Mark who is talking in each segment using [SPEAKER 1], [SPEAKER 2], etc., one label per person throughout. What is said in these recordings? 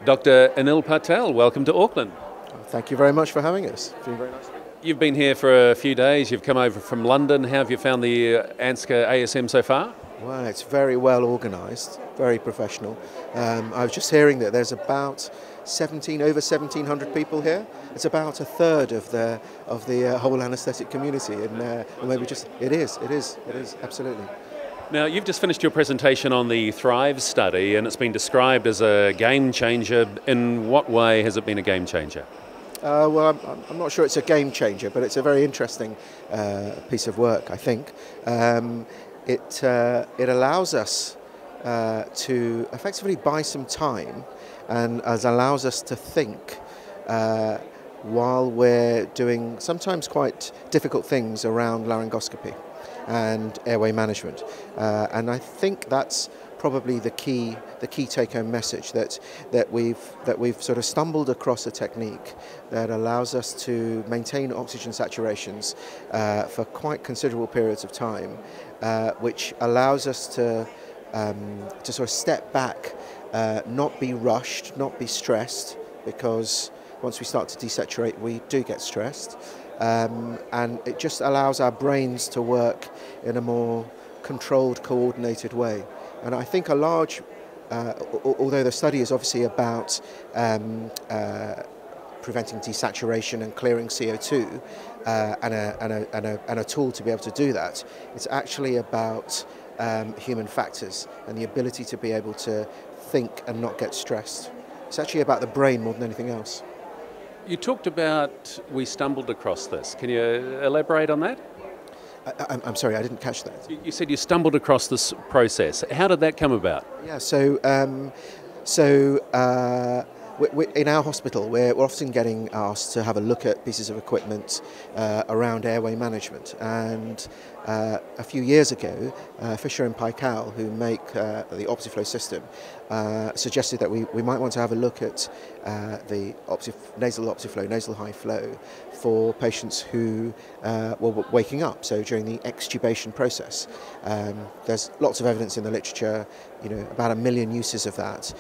[SPEAKER 1] Dr Anil Patel, welcome to Auckland.
[SPEAKER 2] Thank you very much for having us. It's been very nice.
[SPEAKER 1] You've been here for a few days, you've come over from London. How have you found the ANZCA ASM so far?
[SPEAKER 2] Well, it's very well organised, very professional. I was just hearing that there's about over 1,700 people here. It's about a third of the whole anaesthetic community, and maybe just it is absolutely.
[SPEAKER 1] Now, you've just finished your presentation on the Thrive study, and it's been described as a game changer. In what way has it been a game changer?
[SPEAKER 2] Well, I'm not sure it's a game changer, but it's a very interesting piece of work, I think. It allows us to effectively buy some time, and allows us to think while we're doing sometimes quite difficult things around laryngoscopy and airway management, and I think that's probably the key take-home message, that we've sort of stumbled across a technique that allows us to maintain oxygen saturations for quite considerable periods of time, which allows us to sort of step back, not be rushed, not be stressed, because once we start to desaturate, we do get stressed. And it just allows our brains to work in a more controlled, coordinated way. And I think although the study is obviously about preventing desaturation and clearing CO2, and a tool to be able to do that, it's actually about human factors and the ability to be able to think and not get stressed. It's actually about the brain more than anything else.
[SPEAKER 1] You talked about we stumbled across this. Can you elaborate on that?
[SPEAKER 2] I'm sorry, I didn't catch that.
[SPEAKER 1] You said you stumbled across this process. How did that come about?
[SPEAKER 2] Yeah, in our hospital, we're often getting asked to have a look at pieces of equipment around airway management. And a few years ago, Fisher and Paykel, who make the OptiFlow system, suggested that we might want to have a look at the nasal OptiFlow, nasal high flow, for patients who were waking up, so during the extubation process. There's lots of evidence in the literature, about 1 million uses of that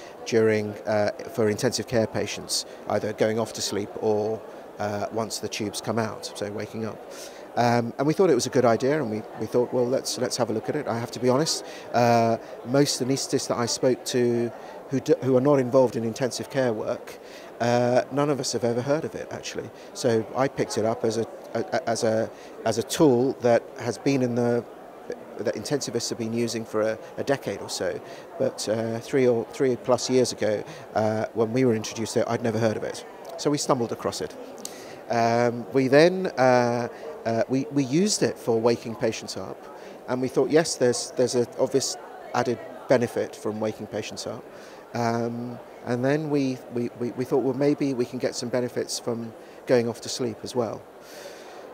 [SPEAKER 2] for intensive care patients, either going off to sleep or once the tubes come out, so waking up. And we thought it was a good idea, and we thought, well, let's have a look at it. I have to be honest, most anaesthetists that I spoke to who are not involved in intensive care work, none of us have ever heard of it, actually. So I picked it up as a tool that has been that intensivists have been using for a decade or so. But 3 plus years ago, when we were introduced to it, I'd never heard of it. So we stumbled across it. We then we used it for waking patients up, and we thought, yes, there's an obvious added benefit from waking patients up. And then we thought, well, maybe we can get some benefits from going off to sleep as well.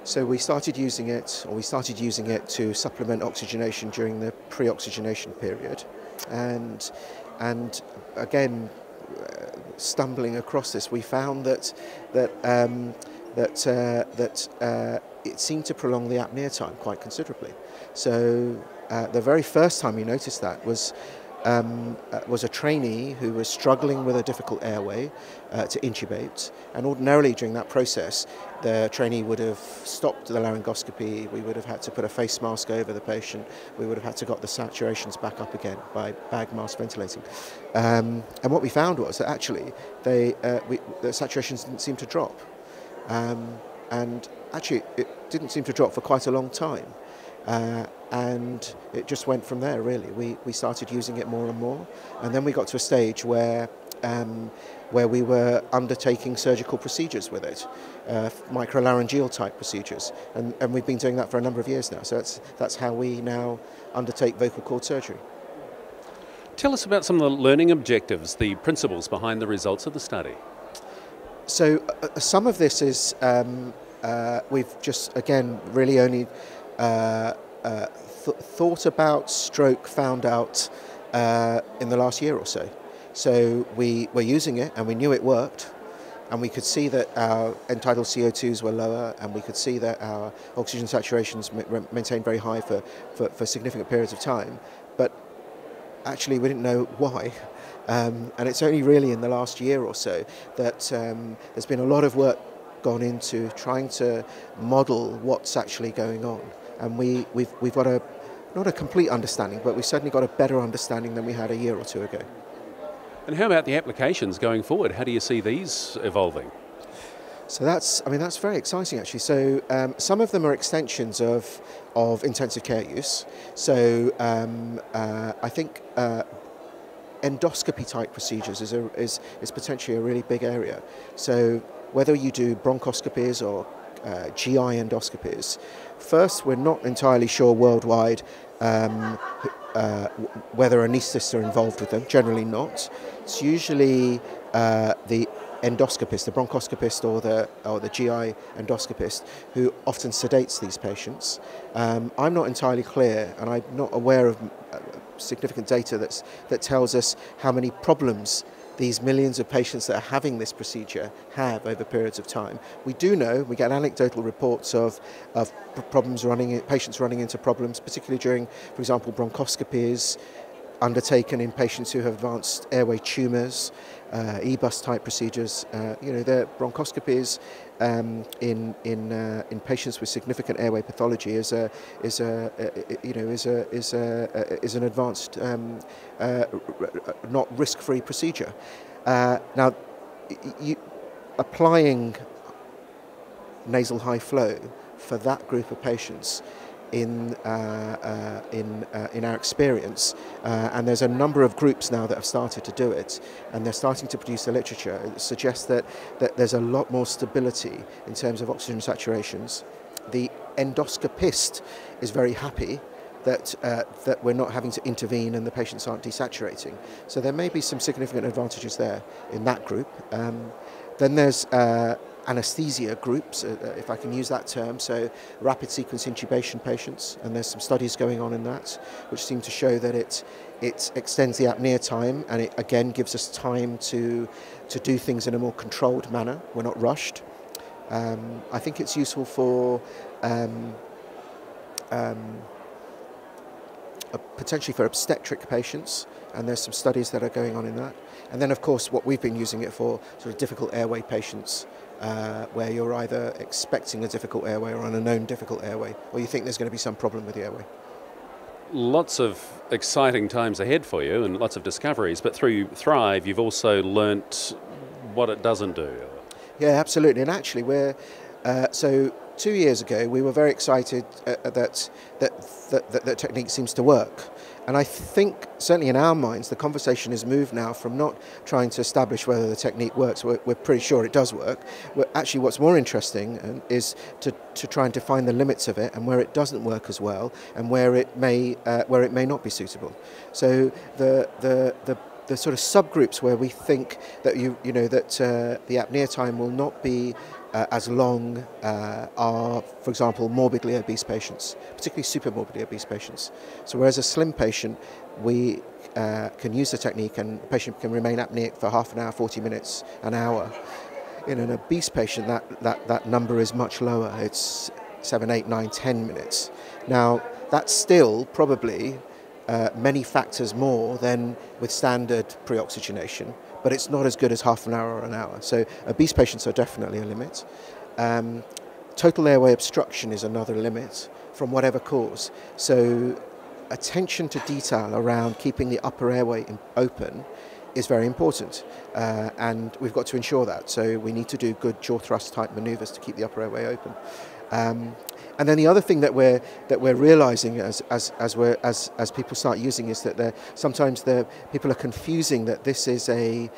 [SPEAKER 2] So we started using it to supplement oxygenation during the pre-oxygenation period, and again, stumbling across this, we found that it seemed to prolong the apnea time quite considerably. So the very first time we noticed that was a trainee who was struggling with a difficult airway to intubate, and ordinarily during that process the trainee would have stopped the laryngoscopy, we would have had to put a face mask over the patient, we would have had to got the saturations back up again by bag mask ventilating. And what we found was that actually the saturations didn't seem to drop. And actually it didn't seem to drop for quite a long time. And it just went from there, really. We started using it more and more, and then we got to a stage where we were undertaking surgical procedures with it, microlaryngeal type procedures, and we've been doing that for a number of years now. So that's how we now undertake vocal cord surgery.
[SPEAKER 1] Tell us about some of the learning objectives, the principles behind the results of the study.
[SPEAKER 2] So some of this is we've just, again, really only thought about, found out in the last year or so. So we were using it and we knew it worked, and we could see that our end-tidal CO2s were lower, and we could see that our oxygen saturations maintained very high for significant periods of time. But actually we didn't know why. And it's only really in the last year or so that there's been a lot of work gone into trying to model what's actually going on. And we've got not a complete understanding, but we've certainly got a better understanding than we had a year or two ago.
[SPEAKER 1] And how about the applications going forward? How do you see these evolving?
[SPEAKER 2] So that's very exciting actually. So some of them are extensions of intensive care use. So I think endoscopy type procedures is potentially a really big area. So whether you do bronchoscopies or GI endoscopies, first we're not entirely sure worldwide whether anaesthetists are involved with them. Generally not. It's usually the endoscopist, the bronchoscopist or the GI endoscopist who often sedates these patients. I'm not entirely clear, and I'm not aware of significant data that tells us how many problems these millions of patients that are having this procedure have over periods of time. We do know, we get anecdotal reports of problems patients running into problems, particularly during, for example, bronchoscopies undertaken in patients who have advanced airway tumours, EBUS type procedures. The bronchoscopies in patients with significant airway pathology is an advanced, not risk-free procedure. Now, applying nasal high flow for that group of patients in our experience, and there's a number of groups now that have started to do it, and they're starting to produce the literature. It suggests that there's a lot more stability in terms of oxygen saturations. The endoscopist is very happy that we're not having to intervene and the patients aren't desaturating. So there may be some significant advantages there in that group. Then there's anesthesia groups, if I can use that term, so rapid sequence intubation patients, and there's some studies going on in that which seem to show that it extends the apnea time, and it again gives us time to do things in a more controlled manner. We're not rushed. I think it's useful for potentially for obstetric patients, and there's some studies that are going on in that. And then, of course, what we've been using it for, sort of difficult airway patients, where you're either expecting a difficult airway or an unknown difficult airway, or you think there's going to be some problem with the airway.
[SPEAKER 1] Lots of exciting times ahead for you and lots of discoveries, but through Thrive you've also learnt what it doesn't do.
[SPEAKER 2] Yeah, absolutely. And actually so 2 years ago we were very excited that the technique seems to work. And I think, certainly in our minds, the conversation has moved now from not trying to establish whether the technique works. We're pretty sure it does work. Actually, what's more interesting is to try and define the limits of it and where it doesn't work as well, and where it may not be suitable. So the sort of subgroups where we think that the apnea time will not be as long are, for example, morbidly obese patients, particularly super morbidly obese patients. So whereas a slim patient, we can use the technique and the patient can remain apneic for half an hour, 40 minutes, an hour. In an obese patient, that number is much lower. It's 7, 8, 9, 10 minutes. Now, that's still probably many factors more than with standard pre-oxygenation, but it's not as good as half an hour or an hour. So obese patients are definitely a limit. Total airway obstruction is another limit from whatever cause. So attention to detail around keeping the upper airway open is very important, and we've got to ensure that. So we need to do good jaw thrust type manoeuvres to keep the upper airway open. And then the other thing that we're realising as people start using is that sometimes people are confusing that this is a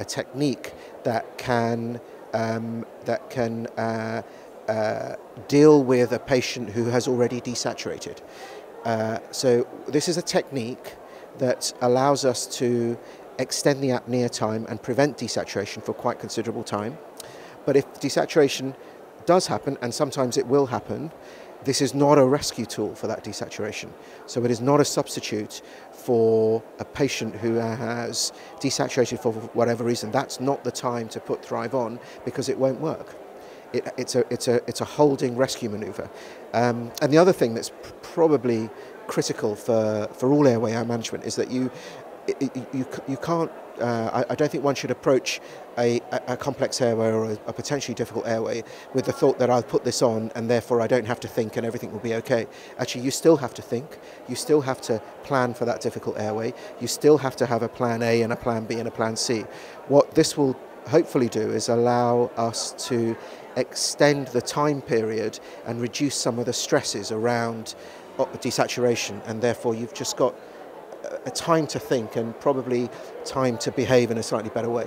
[SPEAKER 2] technique that can deal with a patient who has already desaturated. So this is a technique that allows us to extend the apnea time and prevent desaturation for quite considerable time. But if desaturation does happen, and sometimes it will happen, this is not a rescue tool for that desaturation. So it is not a substitute for a patient who has desaturated for whatever reason. That's not the time to put Thrive on, because it won't work. It's a holding rescue manoeuvre. And the other thing that's probably critical for all airway management is that you can't. I don't think one should approach a complex airway or a potentially difficult airway with the thought that I'll put this on and therefore I don't have to think and everything will be okay. Actually, you still have to think. You still have to plan for that difficult airway. You still have to have a plan A and a plan B and a plan C. What this will hopefully do is allow us to extend the time period and reduce some of the stresses around desaturation, and therefore you've just got a time to think and probably time to behave in a slightly better way.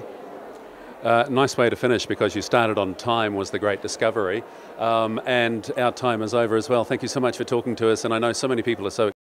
[SPEAKER 1] Nice way to finish, because you started on time was the great discovery, and our time is over as well. Thank you so much for talking to us, and I know so many people are so